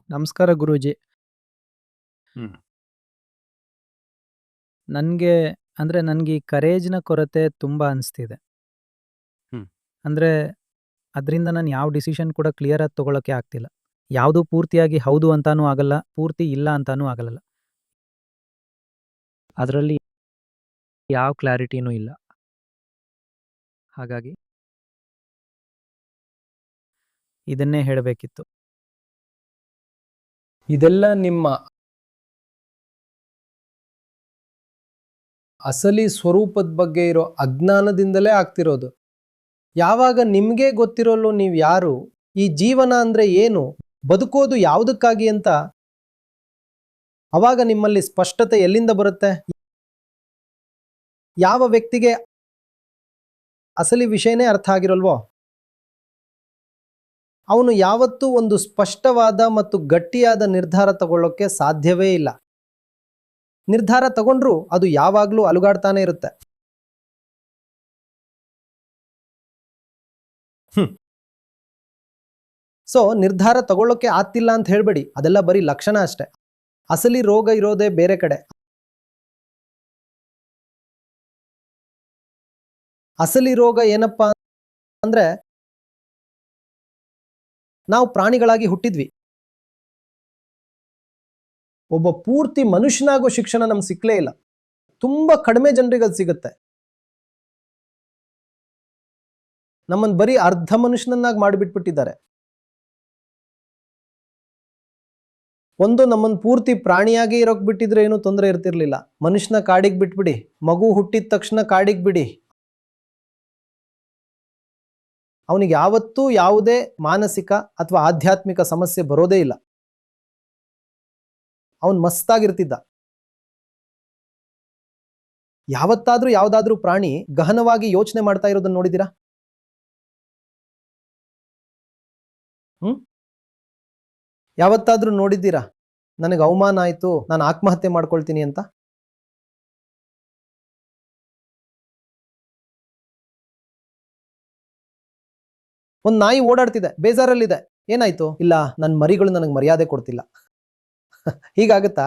ನಮಸ್ಕಾರ ಗುರೂಜಿ. ಹ್ಮ್. ನನ್ಗೆ ನನ್ಗೆ ಈ ಕರೇಜ್‌ನ ಕೊರತೆ ತುಂಬಾ ಅನ್ಸ್ತಿದೆ. ಹ್ಮ್. ಅಂದ್ರೆ ಅದ್ರಿಂದ ನಾನು ಯಾವ ಡಿಸಿಷನ್ ಕೂಡ ಕ್ಲಿಯರ್ ಆಗಿ ತಗೊಳಕ್ಕೆ ಆಗ್ತಿಲ್ಲ. ಯಾವುದು ಪೂರ್ತಿಯಾಗಿ ಹೌದು ಅಂತಾನೂ ಆಗಲ್ಲ, ಪೂರ್ತಿ ಇಲ್ಲ ಅಂತಾನೂ ಆಗಲ್ಲ. ಅದರಲ್ಲಿ ಯಾವ ಕ್ಲಾರಿಟಿನೂ ಇಲ್ಲ. ಹಾಗಾಗಿ ಇದನ್ನೇ ಹೇಳಬೇಕಿತ್ತು. ಇದೆಲ್ಲ ನಿಮ್ಮ ಅಸಲಿ ಸ್ವರೂಪದ ಬಗ್ಗೆ ಇರೋ ಅಜ್ಞಾನದಿಂದಲೇ ಆಗ್ತಿರೋದು. ಯಾವಾಗ ನಿಮ್ಗೆ ಗೊತ್ತಿರೋಲ್ಲ ನೀವು ಯಾರು, ಈ ಜೀವನ ಅಂದ್ರೆ ಏನು, ಬದುಕೋದು ಯಾವುದಕ್ಕಾಗಿ ಅಂತ, ಅವಾಗ ನಿಮ್ಮಲ್ಲಿ ಸ್ಪಷ್ಟತೆ ಎಲ್ಲಿಂದ ಬರುತ್ತೆ? ಯಾವ ವ್ಯಕ್ತಿಗೆ ಅಸಲಿ ವಿಷಯನೇ ಅರ್ಥ ಆಗಿರಲ್ವೋ ಅವನು ಯಾವತ್ತೂ ಒಂದು ಸ್ಪಷ್ಟವಾದ ಮತ್ತು ಗಟ್ಟಿಯಾದ ನಿರ್ಧಾರ ತಗೊಳ್ಳೋಕೆ ಸಾಧ್ಯವೇ ಇಲ್ಲ. ನಿರ್ಧಾರ ತಗೊಂಡ್ರು ಅದು ಯಾವಾಗ್ಲೂ ಅಲುಗಾಡ್ತಾನೆ ಇರುತ್ತೆ. ಸೊ ನಿರ್ಧಾರ ತಗೊಳ್ಳೋಕೆ ಆಗ್ತಿಲ್ಲ ಅಂತ ಹೇಳ್ಬೇಡಿ, ಅದೆಲ್ಲ ಬರೀ ಲಕ್ಷಣ ಅಷ್ಟೆ. ಅಸಲಿ ರೋಗ ಇರೋದೇ ಬೇರೆ ಕಡೆ. ಅಸಲಿ ರೋಗ ಏನಪ್ಪಾ ಅಂದ್ರೆ, ನಾವು ಪ್ರಾಣಿಗಳಾಗಿ ಹುಟ್ಟಿದ್ವಿ. ಒಬ್ಬ ಪೂರ್ತಿ ಮನುಷ್ಯನಾಗೋ ಶಿಕ್ಷಣ ನಮ್ಗೆ ಸಿಕ್ಲೇ ಇಲ್ಲ. ತುಂಬಾ ಕಡಿಮೆ ಜನರಿಗೆ ಅದು ಸಿಗುತ್ತೆ. ನಮ್ಮನ್ನು ಬರೀ ಅರ್ಧ ಮನುಷ್ಯನನ್ನಾಗಿ ಮಾಡಿಬಿಟ್ಬಿಟ್ಟಿದ್ದಾರೆ. ಒಂದು ನಮ್ಮನ್ನು ಪೂರ್ತಿ ಪ್ರಾಣಿಯಾಗಿ ಇರೋಕ್ ಬಿಟ್ಟಿದ್ರೆ ಏನೂ ತೊಂದರೆ ಇರ್ತಿರ್ಲಿಲ್ಲ. ಮನುಷ್ಯನ ಕಾಡಿಗೆ ಬಿಟ್ಬಿಡಿ, ಮಗು ಹುಟ್ಟಿದ ತಕ್ಷಣ ಕಾಡಿಗೆ ಬಿಡಿ, ಅವನಿಗೆ ಯಾವತ್ತೂ ಯಾವುದೇ ಮಾನಸಿಕ ಅಥವಾ ಆಧ್ಯಾತ್ಮಿಕ ಸಮಸ್ಯೆ ಬರೋದೇ ಇಲ್ಲ. ಅವನು ಮಸ್ತಾಗಿರ್ತಿದ್ದ. ಯಾವತ್ತಾದ್ರೂ ಯಾವ್ದಾದ್ರೂ ಪ್ರಾಣಿ ಗಹನವಾಗಿ ಯೋಚನೆ ಮಾಡ್ತಾ ಇರೋದನ್ನ ನೋಡಿದಿರಾ? ಯಾವತ್ತಾದ್ರೂ ನೋಡಿದ್ದೀರಾ ನನಗೆ ಅವಮಾನ ಆಯ್ತು, ನಾನು ಆತ್ಮಹತ್ಯೆ ಮಾಡ್ಕೊಳ್ತೀನಿ ಅಂತ? ಒಂದು ನಾಯಿ ಓಡಾಡ್ತಿದೆ, ಬೇಜಾರಲ್ಲಿದೆ, ಏನಾಯ್ತು? ಇಲ್ಲ, ನನ್ನ ಮರಿಗಳು ನನಗೆ ಮರ್ಯಾದೆ ಕೊಡ್ತಿಲ್ಲ. ಹೀಗಾಗತ್ತಾ?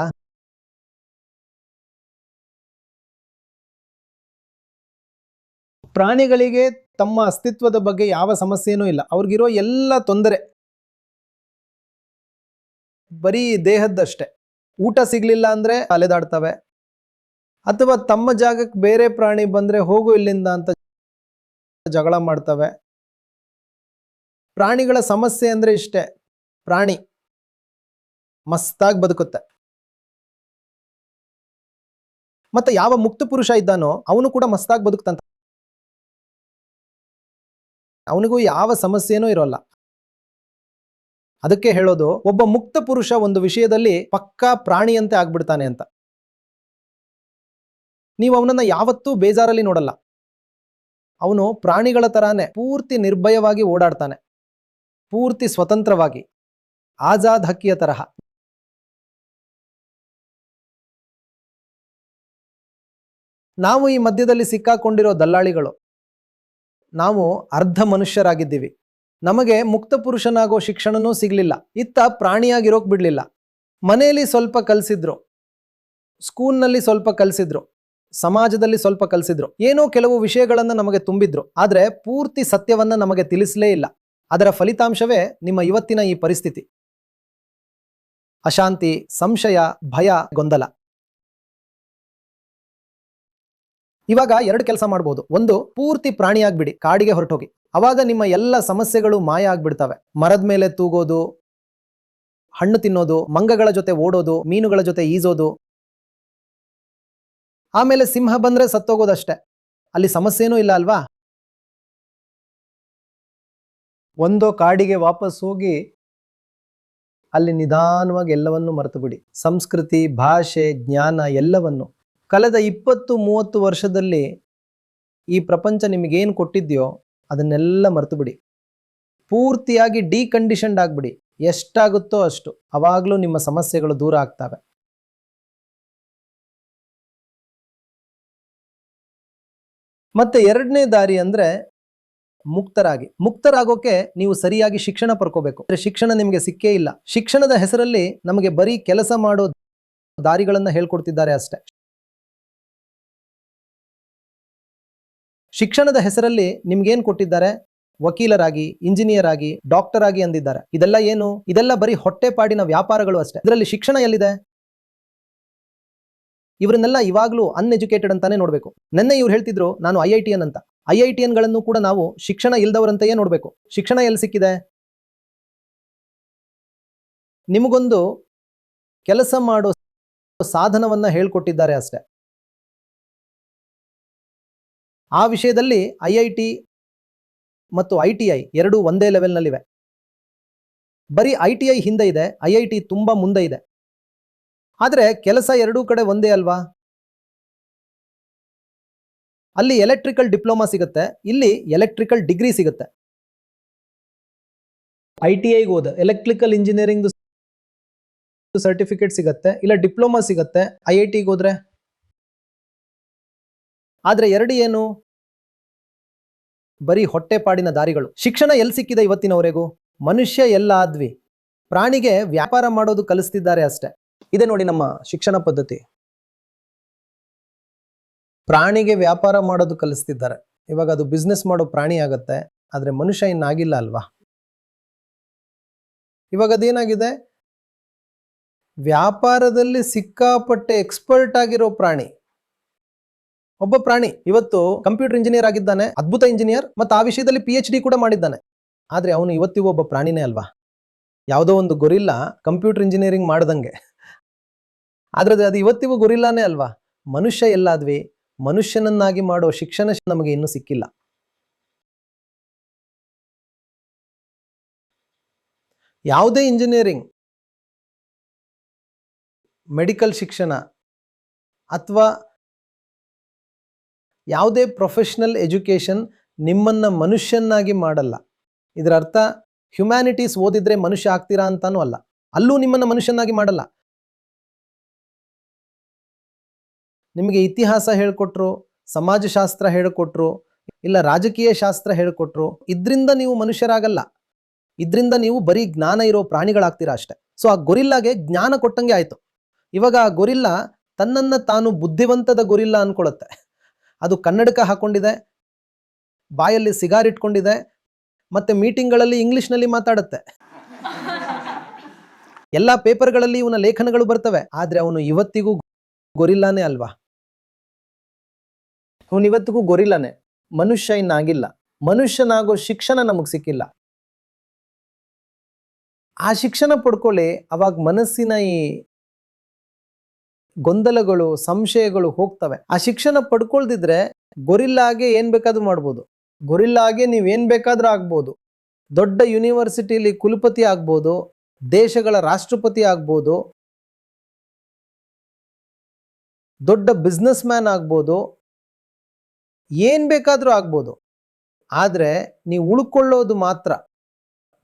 ಪ್ರಾಣಿಗಳಿಗೆ ತಮ್ಮ ಅಸ್ತಿತ್ವದ ಬಗ್ಗೆ ಯಾವ ಸಮಸ್ಯೆನೂ ಇಲ್ಲ. ಅವ್ರಿಗಿರೋ ಎಲ್ಲ ತೊಂದರೆ ಬರೀ ದೇಹದ್ದಷ್ಟೇ. ಊಟ ಸಿಗ್ಲಿಲ್ಲ ಅಂದ್ರೆ ಅಲೆದಾಡ್ತವೆ, ಅಥವಾ ತಮ್ಮ ಜಾಗಕ್ಕೆ ಬೇರೆ ಪ್ರಾಣಿ ಬಂದ್ರೆ ಹೋಗು ಇಲ್ಲಿಂದ ಅಂತ ಜಗಳ ಮಾಡ್ತವೆ. ಪ್ರಾಣಿಗಳ ಸಮಸ್ಯೆ ಅಂದ್ರೆ ಇಷ್ಟೇ, ಪ್ರಾಣಿ ಮಸ್ತಾಗಿ ಬದುಕುತ್ತೆ. ಮತ್ತೆ ಯಾವ ಮುಕ್ತ ಪುರುಷ ಇದ್ದಾನೋ ಅವನು ಕೂಡ ಮಸ್ತಾಗಿ ಬದುಕ್ತಂತ. ಅವನಿಗೂ ಯಾವ ಸಮಸ್ಯೆನೂ ಇರೋಲ್ಲ. ಅದಕ್ಕೆ ಹೇಳೋದು, ಒಬ್ಬ ಮುಕ್ತ ಪುರುಷ ಒಂದು ವಿಷಯದಲ್ಲಿ ಪಕ್ಕಾ ಪ್ರಾಣಿಯಂತೆ ಆಗ್ಬಿಡ್ತಾನೆ ಅಂತ. ನೀವು ಅವನನ್ನ ಯಾವತ್ತೂ ಬೇಜಾರಲ್ಲಿ ನೋಡಲ್ಲ. ಅವನು ಪ್ರಾಣಿಗಳ ತರಾನೇ ಪೂರ್ತಿ ನಿರ್ಭಯವಾಗಿ ಓಡಾಡ್ತಾನೆ, ಪೂರ್ತಿ ಸ್ವತಂತ್ರವಾಗಿ, ಆಜಾದ್ ಹಕ್ಕಿಯ ತರಹ. ನಾವು ಈ ಮಧ್ಯದಲ್ಲಿ ಸಿಕ್ಕಾಕೊಂಡಿರೋ ದಲ್ಲಾಳಿಗಳು. ನಾವು ಅರ್ಧ ಮನುಷ್ಯರಾಗಿದ್ದೀವಿ. ನಮಗೆ ಮುಕ್ತ ಪುರುಷನಾಗೋ ಶಿಕ್ಷಣನೂ ಸಿಗ್ಲಿಲ್ಲ, ಇತ್ತ ಪ್ರಾಣಿಯಾಗಿರೋಕ್ ಬಿಡ್ಲಿಲ್ಲ. ಮನೆಯಲ್ಲಿ ಸ್ವಲ್ಪ ಕಲಿಸಿದ್ರು, ಸ್ಕೂಲ್ನಲ್ಲಿ ಸ್ವಲ್ಪ ಕಲಿಸಿದ್ರು, ಸಮಾಜದಲ್ಲಿ ಸ್ವಲ್ಪ ಕಲಿಸಿದ್ರು, ಏನೋ ಕೆಲವು ವಿಷಯಗಳನ್ನು ನಮಗೆ ತುಂಬಿದ್ರು. ಆದ್ರೆ ಪೂರ್ತಿ ಸತ್ಯವನ್ನ ನಮಗೆ ತಿಳಿಸಲೇ ಇಲ್ಲ. ಅದರ ಫಲಿತಾಂಶವೇ ನಿಮ್ಮ ಇವತ್ತಿನ ಈ ಪರಿಸ್ಥಿತಿ. ಅಶಾಂತಿ, ಸಂಶಯ, ಭಯ, ಗೊಂದಲ. ಇವಾಗ ಎರಡು ಕೆಲಸ ಮಾಡ್ಬೋದು. ಒಂದು, ಪೂರ್ತಿ ಪ್ರಾಣಿಯಾಗ್ಬಿಡಿ, ಕಾಡಿಗೆ ಹೊರಟೋಗಿ. ಅವಾಗ ನಿಮ್ಮ ಎಲ್ಲ ಸಮಸ್ಯೆಗಳು ಮಾಯ ಆಗ್ಬಿಡ್ತವೆ. ಮರದ ಮೇಲೆ ತೂಗೋದು, ಹಣ್ಣು ತಿನ್ನೋದು, ಮಂಗಗಳ ಜೊತೆ ಓಡೋದು, ಮೀನುಗಳ ಜೊತೆ ಈಜೋದು, ಆಮೇಲೆ ಸಿಂಹ ಬಂದ್ರೆ ಸತ್ತೋಗೋದಷ್ಟೇ. ಅಲ್ಲಿ ಸಮಸ್ಯೆನೂ ಇಲ್ಲ ಅಲ್ವಾ? ಒಂದು, ಕಾಡಿಗೆ ವಾಪಸ್ ಹೋಗಿ ಅಲ್ಲಿ ನಿಧಾನವಾಗಿ ಎಲ್ಲವನ್ನು ಮರೆತು ಬಿಡಿ. ಸಂಸ್ಕೃತಿ, ಭಾಷೆ, ಜ್ಞಾನ ಎಲ್ಲವನ್ನು. ಕಳೆದ 20-30 ವರ್ಷದಲ್ಲಿ ಈ ಪ್ರಪಂಚ ನಿಮಗೇನು ಕೊಟ್ಟಿದ್ಯೋ ಅದನ್ನೆಲ್ಲ ಮರೆತು ಬಿಡಿ. ಪೂರ್ತಿಯಾಗಿ ಡಿಕಂಡೀಷನ್ಡ್ ಆಗ್ಬಿಡಿ. ಎಷ್ಟಾಗುತ್ತೋ ಅಷ್ಟು. ಅವಾಗ್ಲೂ ನಿಮ್ಮ ಸಮಸ್ಯೆಗಳು ದೂರ ಆಗ್ತವೆ. ಮತ್ತೆ ಎರಡನೇ ದಾರಿ ಅಂದ್ರೆ, ಮುಕ್ತರಾಗೋಕೆ ನೀವು ಸರಿಯಾಗಿ ಶಿಕ್ಷಣ ಪಡ್ಕೋಬೇಕು. ಶಿಕ್ಷಣ ನಿಮಗೆ ಸಿಕ್ಕೇ ಇಲ್ಲ. ಶಿಕ್ಷಣದ ಹೆಸರಲ್ಲಿ ನಮಗೆ ಬರೀ ಕೆಲಸ ಮಾಡೋ ದಾರಿಗಳನ್ನ ಹೇಳ್ಕೊಡ್ತಿದ್ದಾರೆ ಅಷ್ಟೇ. ಶಿಕ್ಷಣದ ಹೆಸರಲ್ಲಿ ನಿಮ್ಗೇನ್ ಕೊಟ್ಟಿದ್ದಾರೆ? ವಕೀಲರಾಗಿ, ಇಂಜಿನಿಯರ್ ಆಗಿ, ಡಾಕ್ಟರ್ ಆಗಿ ಅಂದಿದ್ದಾರೆ. ಇದೆಲ್ಲ ಏನು? ಇದೆಲ್ಲ ಬರೀ ಹೊಟ್ಟೆಪಾಡಿನ ವ್ಯಾಪಾರಗಳು ಅಷ್ಟೇ. ಇದರಲ್ಲಿ ಶಿಕ್ಷಣ ಎಲ್ಲಿದೆ? ಇವರನ್ನೆಲ್ಲ ಇವಾಗ್ಲೂ ಅನ್ಎಜುಕೇಟೆಡ್ ಅಂತಾನೆ ನೋಡ್ಬೇಕು. ನೆನ್ನೆ ಇವ್ರು ಹೇಳ್ತಿದ್ರು ನಾನು IITN ಅಂತ. IITN ಗಳನ್ನು ಕೂಡ ನಾವು ಶಿಕ್ಷಣ ಇಲ್ದವರಂತೆಯೇ ನೋಡ್ಬೇಕು. ಶಿಕ್ಷಣ ಎಲ್ಲಿ ಸಿಕ್ಕಿದೆ? ನಿಮಗೊಂದು ಕೆಲಸ ಮಾಡೋ ಸಾಧನವನ್ನ ಹೇಳ್ಕೊಟ್ಟಿದ್ದಾರೆ ಅಷ್ಟೇ. ಆ ವಿಷಯದಲ್ಲಿ IIT ಮತ್ತು ITI ಎರಡೂ ಒಂದೇ ಲೆವೆಲ್ನಲ್ಲಿವೆ. ಬರೀ ITI ಹಿಂದೆ ಇದೆ, IIT ತುಂಬಾ ಮುಂದೆ ಇದೆ. ಆದ್ರೆ ಕೆಲಸ ಎರಡೂ ಕಡೆ ಒಂದೇ ಅಲ್ವಾ? ಅಲ್ಲಿ ಎಲೆಕ್ಟ್ರಿಕಲ್ ಡಿಪ್ಲೊಮಾ ಸಿಗುತ್ತೆ, ಇಲ್ಲಿ ಎಲೆಕ್ಟ್ರಿಕಲ್ ಡಿಗ್ರಿ ಸಿಗುತ್ತೆ. ITIಗೆ ಹೋದ ಎಲೆಕ್ಟ್ರಿಕಲ್ ಇಂಜಿನಿಯರಿಂಗ್ ಸರ್ಟಿಫಿಕೇಟ್ ಸಿಗುತ್ತೆ, ಇಲ್ಲ ಡಿಪ್ಲೊಮಾ ಸಿಗುತ್ತೆ. IITಗೆ ಹೋದ್ರೆ ಆದ್ರೆ ಎರಡು ಏನು? ಬರೀ ಹೊಟ್ಟೆಪಾಡಿನ ದಾರಿಗಳು. ಶಿಕ್ಷಣ ಎಲ್ಲಿ ಸಿಕ್ಕಿದೆ ಇವತ್ತಿನವರೆಗೂ? ಮನುಷ್ಯ ಎಲ್ಲ ಆದ್ವಿ, ಪ್ರಾಣಿಗೆ ವ್ಯಾಪಾರ ಮಾಡೋದು ಕಲಿಸ್ತಿದ್ದಾರೆ ಅಷ್ಟೇ. ಇದೆ ನೋಡಿ ನಮ್ಮ ಶಿಕ್ಷಣ ಪದ್ಧತಿ. ಪ್ರಾಣಿಗೆ ವ್ಯಾಪಾರ ಮಾಡೋದು ಕಲಿಸ್ತಿದ್ದಾರೆ. ಇವಾಗ ಅದು ಬಿಸ್ನೆಸ್ ಮಾಡೋ ಪ್ರಾಣಿ ಆಗತ್ತೆ, ಆದ್ರೆ ಮನುಷ್ಯ ಇನ್ನಾಗಿಲ್ಲ ಅಲ್ವಾ? ಇವಾಗ ಅದೇನಾಗಿದೆ? ವ್ಯಾಪಾರದಲ್ಲಿ ಸಿಕ್ಕಾಪಟ್ಟೆ ಎಕ್ಸ್ಪರ್ಟ್ ಆಗಿರೋ ಪ್ರಾಣಿ. ಒಬ್ಬ ಪ್ರಾಣಿ ಇವತ್ತು ಕಂಪ್ಯೂಟರ್ ಇಂಜಿನಿಯರ್ ಆಗಿದ್ದಾನೆ, ಅದ್ಭುತ ಇಂಜಿನಿಯರ್, ಮತ್ತು ಆ ವಿಷಯದಲ್ಲಿ PhD ಕೂಡ ಮಾಡಿದ್ದಾನೆ. ಆದ್ರೆ ಅವನು ಇವತ್ತಿಗೂ ಒಬ್ಬ ಪ್ರಾಣಿನೇ ಅಲ್ವಾ? ಯಾವುದೋ ಒಂದು ಗೊರಿಲ್ಲ ಕಂಪ್ಯೂಟರ್ ಇಂಜಿನಿಯರಿಂಗ್ ಮಾಡ್ದಂಗೆ, ಆದ್ರೆ ಅದು ಇವತ್ತಿಗೂ ಗೊರಿಲ್ಲಾನೇ ಅಲ್ವಾ? ಮನುಷ್ಯ ಎಲ್ಲಾದ್ವಿ? ಮನುಷ್ಯನನ್ನಾಗಿ ಮಾಡೋ ಶಿಕ್ಷಣ ನಮಗೆ ಇನ್ನೂ ಸಿಕ್ಕಿಲ್ಲ. ಯಾವುದೇ ಇಂಜಿನಿಯರಿಂಗ್, ಮೆಡಿಕಲ್ ಶಿಕ್ಷಣ ಅಥವಾ ಯಾವುದೇ ಪ್ರೊಫೆಷನಲ್ ಎಜುಕೇಶನ್ ನಿಮ್ಮನ್ನ ಮನುಷ್ಯನಾಗಿ ಮಾಡಲ್ಲ. ಇದರ ಅರ್ಥ ಹ್ಯುಮ್ಯಾನಿಟೀಸ್ ಓದಿದ್ರೆ ಮನುಷ್ಯ ಆಗ್ತೀರಾ ಅಂತಾನೂ ಅಲ್ಲ. ಅಲ್ಲೂ ನಿಮ್ಮನ್ನ ಮನುಷ್ಯನಾಗಿ ಮಾಡಲ್ಲ. ನಿಮಗೆ ಇತಿಹಾಸ ಹೇಳ್ಕೊಟ್ರು, ಸಮಾಜಶಾಸ್ತ್ರ ಹೇಳ್ಕೊಟ್ರು, ಇಲ್ಲ ರಾಜಕೀಯ ಶಾಸ್ತ್ರ ಹೇಳ್ಕೊಟ್ರು, ಇದ್ರಿಂದ ನೀವು ಮನುಷ್ಯರಾಗಲ್ಲ. ಇದ್ರಿಂದ ನೀವು ಬರೀ ಜ್ಞಾನ ಇರೋ ಪ್ರಾಣಿಗಳಾಗ್ತೀರಾ ಅಷ್ಟೇ. ಸೊ ಆ ಗೊರಿಲ್ಲಾಗೆ ಜ್ಞಾನ ಕೊಟ್ಟಂಗೆ ಆಯ್ತು. ಇವಾಗ ಆ ಗೊರಿಲ್ಲ ತನ್ನನ್ನ ತಾನು ಬುದ್ಧಿವಂತದ ಗೊರಿಲ್ಲ ಅನ್ಕೊಳುತ್ತೆ. ಅದು ಕನ್ನಡಕ ಹಾಕೊಂಡಿದೆ, ಬಾಯಲ್ಲಿ ಸಿಗಾರ್ ಇಟ್ಕೊಂಡಿದೆ, ಮತ್ತೆ ಮೀಟಿಂಗ್ಗಳಲ್ಲಿ ಇಂಗ್ಲಿಷ್ನಲ್ಲಿ ಮಾತಾಡುತ್ತೆ. ಎಲ್ಲಾ ಪೇಪರ್ಗಳಲ್ಲಿ ಇವನ ಲೇಖನಗಳು ಬರ್ತವೆ. ಆದ್ರೆ ಅವನು ಇವತ್ತಿಗೂ ಗೊರಿಲ್ಲಾನೇ ಅಲ್ವಾ? ಅವನು ಇವತ್ತಿಗೂ ಗೊರಿಲ್ಲಾನೆ, ಮನುಷ್ಯ ಇನ್ನಾಗಿಲ್ಲ. ಮನುಷ್ಯನಾಗೋ ಶಿಕ್ಷಣ ನಮಗ್ ಸಿಕ್ಕಿಲ್ಲ. ಆ ಶಿಕ್ಷಣ ಪಡ್ಕೊಳ್ಳಿ, ಅವಾಗ ಮನಸ್ಸಿನ ಈ ಗೊಂದಲಗಳು, ಸಂಶಯಗಳು ಹೋಗ್ತವೆ. ಆ ಶಿಕ್ಷಣ ಪಡ್ಕೊಳ್ದಿದ್ರೆ ಗೊರಿಲ್ಲಾಗೆ ಏನ್ ಬೇಕಾದ್ರೂ ಮಾಡ್ಬೋದು. ಗೊರಿಲ್ಲಾಗೆ ನೀವೇನ್ ಬೇಕಾದ್ರೂ ಆಗ್ಬೋದು. ದೊಡ್ಡ ಯೂನಿವರ್ಸಿಟಿಲಿ ಕುಲಪತಿ ಆಗ್ಬೋದು, ದೇಶಗಳ ರಾಷ್ಟ್ರಪತಿ ಆಗ್ಬೋದು, ದೊಡ್ಡ ಬಿಸ್ನೆಸ್ ಮ್ಯಾನ್ ಆಗ್ಬೋದು, ಏನ್ ಬೇಕಾದ್ರೂ ಆಗ್ಬೋದು. ಆದ್ರೆ ನೀವು ಉಳ್ಕೊಳ್ಳೋದು ಮಾತ್ರ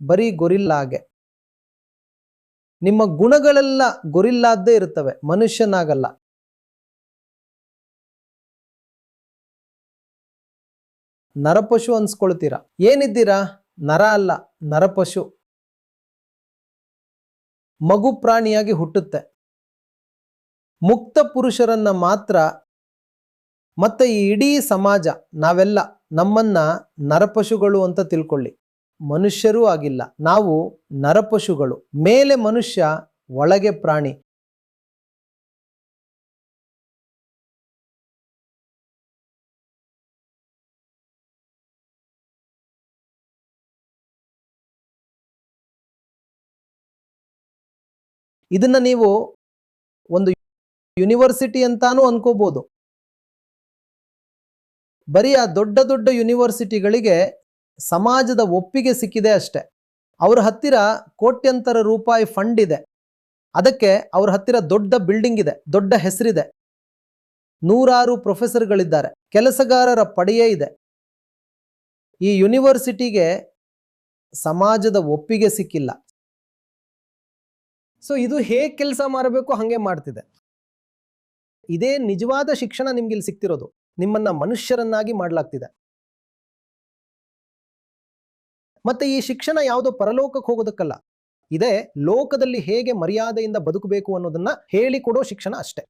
ಬರೀ ಗೊರಿಲ್ಲಾಗೆ. ನಿಮ್ಮ ಗುಣಗಳೆಲ್ಲ ಗೊರಿಲ್ಲಾದ್ದೇ ಇರುತ್ತವೆ, ಮನುಷ್ಯನಾಗಲ್ಲ. ನರಪಶು ಅನ್ಸ್ಕೊಳ್ತೀರಾ. ಏನಿದ್ದೀರಾ? ನರ ಅಲ್ಲ, ನರಪಶು. ಮಗು ಪ್ರಾಣಿಯಾಗಿ ಹುಟ್ಟುತ್ತೆ. ಮುಕ್ತ ಪುರುಷರನ್ನ ಮಾತ್ರ, ಮತ್ತೆ ಈ ಇಡೀ ಸಮಾಜ, ನಾವೆಲ್ಲ ನಮ್ಮನ್ನ ನರಪಶುಗಳು ಅಂತ ತಿಳ್ಕೊಳ್ಳಿ. ಮನುಷ್ಯರೂ ಆಗಿಲ್ಲ, ನಾವು ನರಪಶುಗಳು. ಮೇಲೆ ಮನುಷ್ಯ, ಒಳಗೆ ಪ್ರಾಣಿ. ಇದನ್ನ ನೀವು ಒಂದು ಯೂನಿವರ್ಸಿಟಿ ಅಂತಾನೂ ಅನ್ಕೋಬಹುದು. ಬರೀ ಆ ದೊಡ್ಡ ದೊಡ್ಡ ಯೂನಿವರ್ಸಿಟಿಗಳಿಗೆ ಸಮಾಜದ ಒಪ್ಪಿಗೆ ಸಿಕ್ಕಿದೆ ಅಷ್ಟೆ. ಅವ್ರ ಹತ್ತಿರ ಕೋಟ್ಯಂತರ ರೂಪಾಯಿ ಫಂಡ್ ಇದೆ. ಅದಕ್ಕೆ ಅವ್ರ ಹತ್ತಿರ ದೊಡ್ಡ ಬಿಲ್ಡಿಂಗ್ ಇದೆ, ದೊಡ್ಡ ಹೆಸರಿದೆ, ನೂರಾರು ಪ್ರೊಫೆಸರ್ಗಳಿದ್ದಾರೆ, ಕೆಲಸಗಾರರ ಪಡೆಯೇ ಇದೆ. ಈ ಯೂನಿವರ್ಸಿಟಿಗೆ ಸಮಾಜದ ಒಪ್ಪಿಗೆ ಸಿಕ್ಕಿಲ್ಲ. ಸೊ ಇದು ಹೇಗೆ ಕೆಲಸ ಮಾಡಬೇಕು ಹಂಗೆ ಮಾಡ್ತಿದೆ. ಇದೇ ನಿಜವಾದ ಶಿಕ್ಷಣ ನಿಮ್ಗೆ ಇಲ್ಲಿ ಸಿಗ್ತಿರೋದು. ನಿಮ್ಮನ್ನ ಮನುಷ್ಯರನ್ನಾಗಿ ಮಾಡಲಾಗ್ತಿದೆ. ಮತ್ತೆ ಈ ಶಿಕ್ಷಣ ಯಾವುದೋ ಪರಲೋಕಕ್ಕೆ ಹೋಗೋದಕ್ಕಲ್ಲ, ಇದೇ ಲೋಕದಲ್ಲಿ ಹೇಗೆ ಮರ್ಯಾದೆಯಿಂದ ಬದುಕಬೇಕು ಅನ್ನೋದನ್ನ ಹೇಳಿಕೊಡೋ ಶಿಕ್ಷಣ ಅಷ್ಟೇ.